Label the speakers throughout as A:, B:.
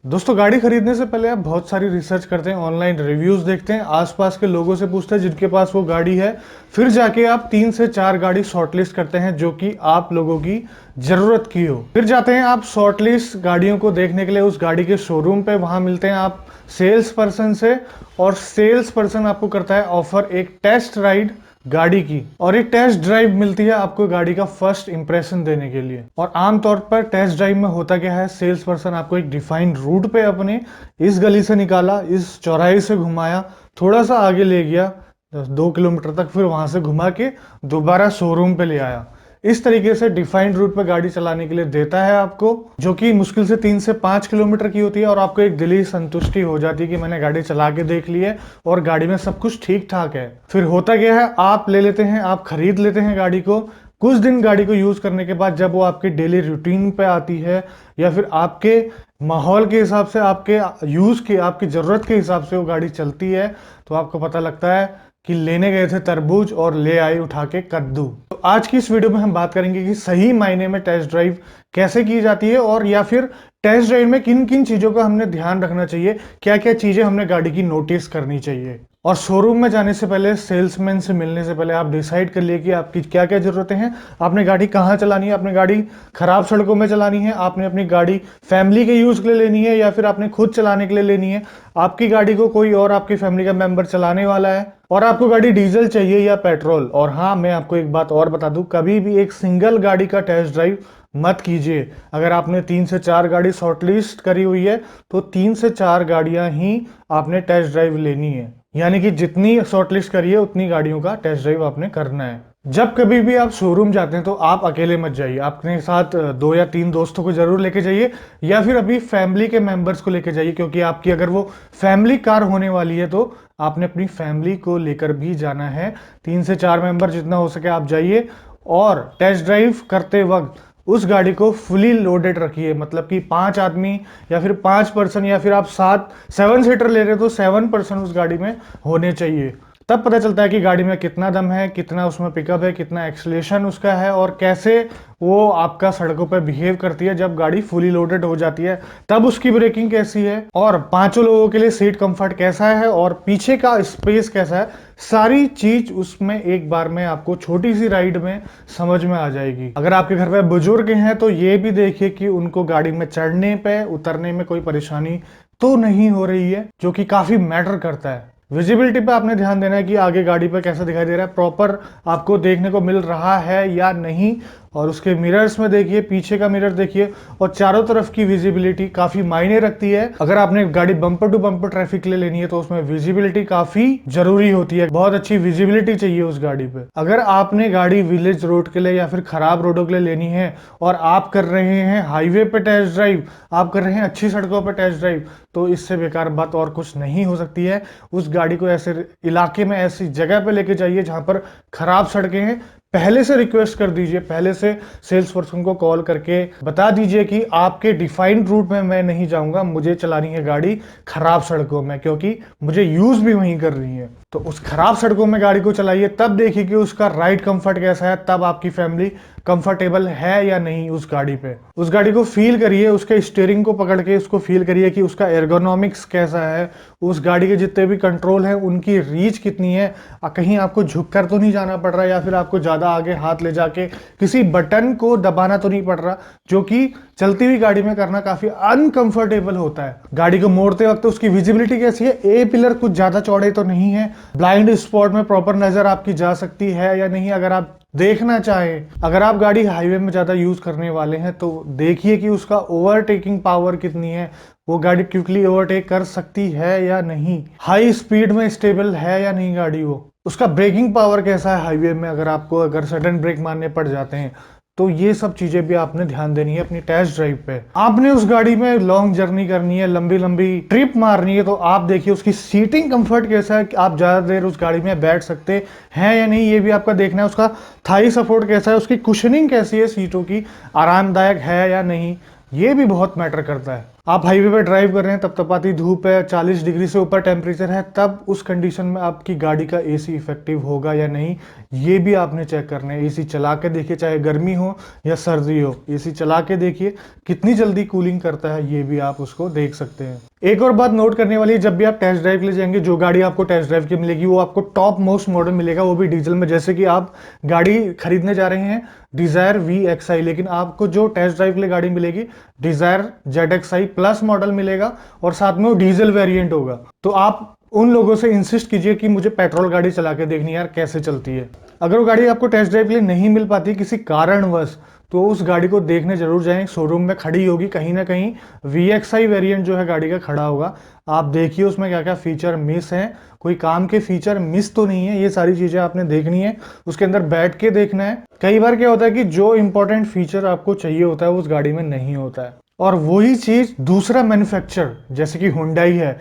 A: दोस्तों गाड़ी खरीदने से पहले आप बहुत सारी रिसर्च करते हैं, ऑनलाइन रिव्यूज देखते हैं, आसपास के लोगों से पूछते हैं जिनके पास वो गाड़ी है। फिर जाके आप 3 से 4 गाड़ी शॉर्टलिस्ट करते हैं जो कि आप लोगों की जरूरत की हो। फिर जाते हैं आप शॉर्टलिस्ट गाड़ियों को देखने के लिए उस गाड़ी के शोरूम पे, वहां मिलते हैं आप सेल्स पर्सन से और सेल्स पर्सन आपको करता है ऑफर एक टेस्ट राइड गाड़ी की, और एक टेस्ट ड्राइव मिलती है आपको गाड़ी का फर्स्ट इंप्रेशन देने के लिए। और आमतौर पर टेस्ट ड्राइव में होता क्या है, सेल्स पर्सन आपको एक डिफाइंड रूट पे अपने इस गली से निकाला, इस चौराहे से घुमाया, थोड़ा सा आगे ले गया 2 किलोमीटर तक, फिर वहां से घुमा के दोबारा शोरूम पे ले आया। इस तरीके से डिफाइंड रूट पे गाड़ी चलाने के लिए देता है आपको, जो कि मुश्किल से 3 से 5 किलोमीटर की होती है, और आपको एक दिली संतुष्टि हो जाती है कि मैंने गाड़ी चला के देख ली है और गाड़ी में सब कुछ ठीक ठाक है। फिर होता क्या है, आप ले लेते हैं, आप खरीद लेते हैं गाड़ी को। कुछ दिन गाड़ी को यूज करने के बाद जब वो आपकी डेली रूटीन पे आती है या फिर आपके माहौल के हिसाब से, आपके यूज की, आपकी जरूरत के हिसाब से वो गाड़ी चलती है, तो आपको पता लगता है कि लेने गए थे तरबूज और ले आए उठा के कद्दू। तो आज की इस वीडियो में हम बात करेंगे कि सही मायने में टेस्ट ड्राइव कैसे की जाती है, और या फिर टेस्ट ड्राइव में किन किन चीजों का हमने ध्यान रखना चाहिए, क्या क्या चीजें हमने गाड़ी की नोटिस करनी चाहिए। और शोरूम में जाने से पहले, सेल्समैन से मिलने से पहले आप डिसाइड कर लिए कि आपकी क्या क्या जरूरतें हैं, आपने गाड़ी कहाँ चलानी है, आपने गाड़ी खराब सड़कों में चलानी है, आपने अपनी गाड़ी फैमिली के यूज के लिए लेनी है या फिर आपने खुद चलाने के लिए लेनी है, आपकी गाड़ी को कोई और आपकी फैमिली का मेंबर चलाने वाला है, और आपको गाड़ी डीजल चाहिए या पेट्रोल। और हाँ, मैं आपको एक बात और बता दूं, कभी भी एक सिंगल गाड़ी का टेस्ट ड्राइव मत कीजिए। अगर आपने 3 से 4 गाड़ी शॉर्टलिस्ट करी हुई है तो 3 से 4 गाड़ियां ही आपने टेस्ट ड्राइव लेनी है, यानी कि जितनी शॉर्टलिस्ट करी है उतनी गाड़ियों का टेस्ट ड्राइव आपने करना है। जब कभी भी आप शोरूम जाते हैं तो आप अकेले मत जाइए, अपने साथ 2 या 3 दोस्तों को जरूर लेके जाइए, या फिर अभी फैमिली के मेंबर्स को लेके जाइए, क्योंकि आपकी अगर वो फैमिली कार होने वाली है तो आपने अपनी फैमिली को लेकर भी जाना है। 3 से 4 मेंबर जितना हो सके आप जाइए, और टेस्ट ड्राइव करते वक्त उस गाड़ी को फुली लोडेड रखिए, मतलब कि 5 आदमी या फिर 5 पर्सन, या फिर आप 7 सीटर ले रहे हो तो 7 पर्सन उस गाड़ी में होने चाहिए। तब पता चलता है कि गाड़ी में कितना दम है, कितना उसमें पिकअप है, कितना एक्सलेशन उसका है, और कैसे वो आपका सड़कों पर बिहेव करती है जब गाड़ी फुली लोडेड हो जाती है, तब उसकी ब्रेकिंग कैसी है, और 5 लोगों के लिए सीट कंफर्ट कैसा है, और पीछे का स्पेस कैसा है। सारी चीज उसमें एक बार में आपको छोटी सी राइड में समझ में आ जाएगी। अगर आपके घर पे बुजुर्ग हैं तो ये भी देखिए कि उनको गाड़ी में चढ़ने पे उतरने में कोई परेशानी तो नहीं हो रही है, जो कि काफी मैटर करता है। विजिबिलिटी पे आपने ध्यान देना है कि आगे गाड़ी पे कैसा दिखाई दे रहा है, प्रॉपर आपको देखने को मिल रहा है या नहीं। और उसके मिरर्स में देखिए, पीछे का मिरर देखिए, और चारों तरफ की विजिबिलिटी काफी मायने रखती है। अगर आपने गाड़ी बम्पर टू बम्पर ट्रैफिक के लिए लेनी है तो उसमें विजिबिलिटी काफी जरूरी होती है, बहुत अच्छी विजिबिलिटी चाहिए उस गाड़ी पे। अगर आपने गाड़ी विलेज रोड के लिए या फिर खराब रोडों के लिए लेनी है और आप कर रहे हैं हाईवे पे टेस्ट ड्राइव, आप कर रहे हैं अच्छी सड़कों पर टेस्ट ड्राइव, तो इससे बेकार बात और कुछ नहीं हो सकती है। उस गाड़ी को ऐसे इलाके में, ऐसी जगह पे लेके जाइए जहां पर खराब सड़कें हैं। पहले से रिक्वेस्ट कर दीजिए, पहले से सेल्स पर्सन को कॉल करके बता दीजिए कि आपके डिफाइंड रूट में मैं नहीं जाऊंगा, मुझे चलानी है गाड़ी खराब सड़कों में, क्योंकि मुझे यूज भी वहीं कर रही है। तो उस खराब सड़कों में गाड़ी को चलाइए, तब देखिए कि उसका राइड कंफर्ट कैसा है, तब आपकी फैमिली कंफर्टेबल है या नहीं उस गाड़ी पे। उस गाड़ी को फील करिए, उसके स्टीयरिंग को पकड़ के उसको फील करिए कि उसका एर्गोनॉमिक्स कैसा है, उस गाड़ी के जितने भी कंट्रोल हैं उनकी रीच कितनी है, कहीं आपको झुक कर तो नहीं जाना पड़ रहा, या फिर आपको ज्यादा आगे हाथ ले जाके किसी बटन को दबाना तो नहीं पड़ रहा, जो कि चलती हुई गाड़ी में करना काफी अनकंफर्टेबल होता है। गाड़ी को मोड़ते वक्त उसकी विजिबिलिटी कैसी है, ए पिलर कुछ ज्यादा चौड़े तो नहीं है, ब्लाइंड स्पॉट में प्रॉपर नजर आपकी जा सकती है या नहीं, अगर आप देखना चाहें। अगर आप गाड़ी हाईवे में ज्यादा यूज करने वाले हैं तो देखिए कि उसका ओवरटेकिंग पावर कितनी है, वो गाड़ी क्विकली ओवरटेक कर सकती है या नहीं, हाई स्पीड में स्टेबल है या नहीं गाड़ी, वो उसका ब्रेकिंग पावर कैसा है हाईवे में, अगर सडन ब्रेक मारने पड़ जाते हैं। तो ये सब चीजें भी आपने ध्यान देनी है अपनी टेस्ट ड्राइव पे। आपने उस गाड़ी में लॉन्ग जर्नी करनी है, लंबी लंबी ट्रिप मारनी है, तो आप देखिए उसकी सीटिंग कंफर्ट कैसा है, कि आप ज्यादा देर उस गाड़ी में बैठ सकते हैं या नहीं, ये भी आपका देखना है। उसका थाई सपोर्ट कैसा है, उसकी कुशनिंग कैसी है, सीटों की आरामदायक है या नहीं, ये भी बहुत मैटर करता है। आप हाईवे पे ड्राइव कर रहे हैं, तपतपाती धूप है, 40 डिग्री से ऊपर टेम्परेचर है, तब उस कंडीशन में आपकी गाड़ी का एसी इफेक्टिव होगा या नहीं, ये भी आपने चेक करना है। एसी चला के देखिए, चाहे गर्मी हो या सर्दी हो, एसी चला के देखिए कितनी जल्दी कूलिंग करता है, ये भी आप उसको देख सकते हैं। एक और बात नोट करने वाली है, जब भी आप टेस्ट ड्राइव के लिए जाएंगे, जो गाड़ी आपको टेस्ट ड्राइव की मिलेगी वो आपको टॉप मोस्ट मॉडल मिलेगा, वो भी डीजल में। जैसे कि आप गाड़ी खरीदने जा रहे हैं डिजायर VXI, लेकिन आपको जो टेस्ट ड्राइव के लिए गाड़ी मिलेगी डिजायर ZXI प्लस मॉडल मिलेगा और साथ में वो डीजल वेरिएंट होगा। तो आप उन लोगों से इंसिस्ट कीजिए कि मुझे पेट्रोल गाड़ी चला के देखनी है यार कैसे चलती है। अगर वो गाड़ी आपको टेस्ट ड्राइव के लिए नहीं मिल पाती किसी कारणवश, तो उस गाड़ी को देखने जरूर जाएं। शोरूम में खड़ी होगी कहीं ना कहीं, VXI वेरिएंट जो है गाड़ी का खड़ा होगा। आप देखिए उसमें क्या क्या फीचर मिस हैं, कोई काम के फीचर मिस तो नहीं है, ये सारी चीजें आपने देखनी है, उसके अंदर बैठ के देखना है। कई बार क्या होता है कि जो इंपॉर्टेंट फीचर आपको चाहिए होता है वो उस गाड़ी में नहीं होता है, और वही चीज दूसरा मैन्युफैक्चरर जैसे कि हुंडई है,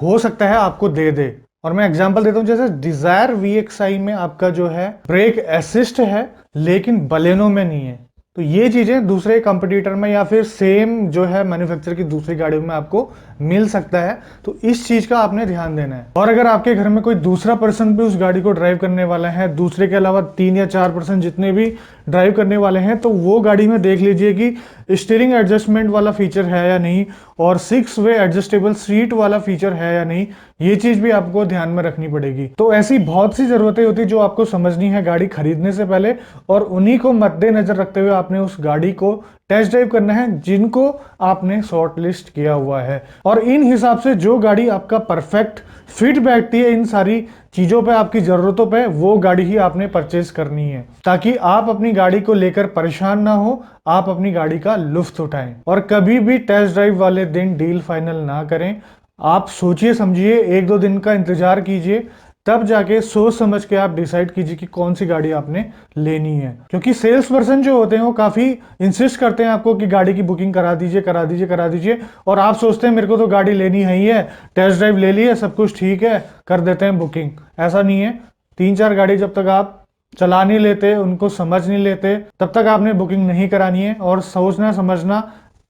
A: हो सकता है आपको दे दे। और मैं एग्जांपल देता हूं, जैसे डिजायर VXI में आपका जो है ब्रेक असिस्ट है, लेकिन बलेनो में नहीं है। तो ये चीजें दूसरे कंपटीटर में या फिर सेम जो है मैन्युफैक्चरर की दूसरी गाड़ियों में आपको मिल सकता है, तो इस चीज का आपने ध्यान देना है। और अगर आपके घर में कोई दूसरा पर्सन भी उस गाड़ी को ड्राइव करने वाला है, दूसरे के अलावा 3 या 4 पर्सन जितने भी ड्राइव करने वाले हैं, तो वो गाड़ी में देख लीजिए कि स्टीयरिंग एडजस्टमेंट वाला फीचर है या नहीं, और 6 वे एडजस्टेबल सीट वाला फीचर है या नहीं, ये चीज भी आपको ध्यान में रखनी पड़ेगी। तो ऐसी बहुत सी जरूरतें होती है जो आपको समझनी है गाड़ी खरीदने से पहले, और उन्हीं को मद्देनजर रखते हुए आपने उस गाड़ी को टेस्ट ड्राइव करना है जिनको आपने शॉर्ट लिस्ट किया हुआ है। और इन हिसाब से जो गाड़ी आपका परफेक्ट फिट बैठती है इन सारी चीजों पे, आपकी जरूरतों पे, वो गाड़ी ही आपने परचेज करनी है, ताकि आप अपनी गाड़ी को लेकर परेशान ना हो, आप अपनी गाड़ी का लुत्फ उठाएं। और कभी भी टेस्ट ड्राइव वाले दिन डील फाइनल ना करें। आप सोचिए समझिए, 1-2 दिन का इंतजार कीजिए, तब जाके सोच समझ के आप डिसाइड कीजिए कि कौन सी गाड़ी आपने लेनी है। क्योंकि सेल्स पर्सन जो होते हैं वो काफी इंसिस्ट करते हैं आपको कि गाड़ी की बुकिंग करा दीजिए, करा दीजिए, करा दीजिए, और आप सोचते हैं मेरे को तो गाड़ी लेनी है ही है, टेस्ट ड्राइव ले ली है, सब कुछ ठीक है, कर देते हैं बुकिंग। ऐसा नहीं है। 3-4 गाड़ी जब तक आप चला नहीं लेते, उनको समझ नहीं लेते, तब तक आपने बुकिंग नहीं करानी है। और सोचना समझना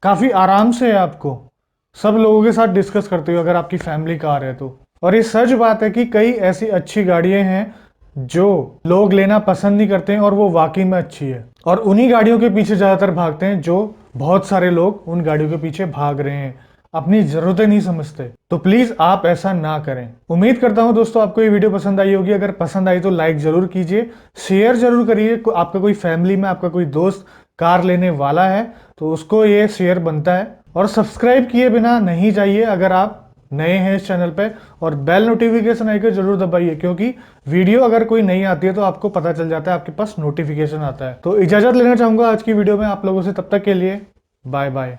A: काफी आराम से है, आपको सब लोगों के साथ डिस्कस करते हुए, अगर आपकी फैमिली कार है तो। और ये सच बात है कि कई ऐसी अच्छी गाड़ियां हैं जो लोग लेना पसंद नहीं करते हैं, और वो वाकई में अच्छी है, और उन्हीं गाड़ियों के पीछे ज्यादातर भागते हैं जो बहुत सारे लोग उन गाड़ियों के पीछे भाग रहे हैं, अपनी जरूरतें नहीं समझते। तो प्लीज आप ऐसा ना करें। उम्मीद करता हूं दोस्तों आपको ये वीडियो पसंद आई होगी। अगर पसंद आई तो लाइक जरूर कीजिए, शेयर जरूर करिए। आपका कोई फैमिली में आपका कोई दोस्त कार लेने वाला है तो उसको ये शेयर बनता है। और सब्सक्राइब किए बिना नहीं जाइए अगर आप नए हैं इस चैनल पे, और बेल नोटिफिकेशन आइकन जरूर दबाइए, क्योंकि वीडियो अगर कोई नई आती है तो आपको पता चल जाता है, आपके पास नोटिफिकेशन आता है। तो इजाजत लेना चाहूंगा आज की वीडियो में आप लोगों से, तब तक के लिए बाय बाय।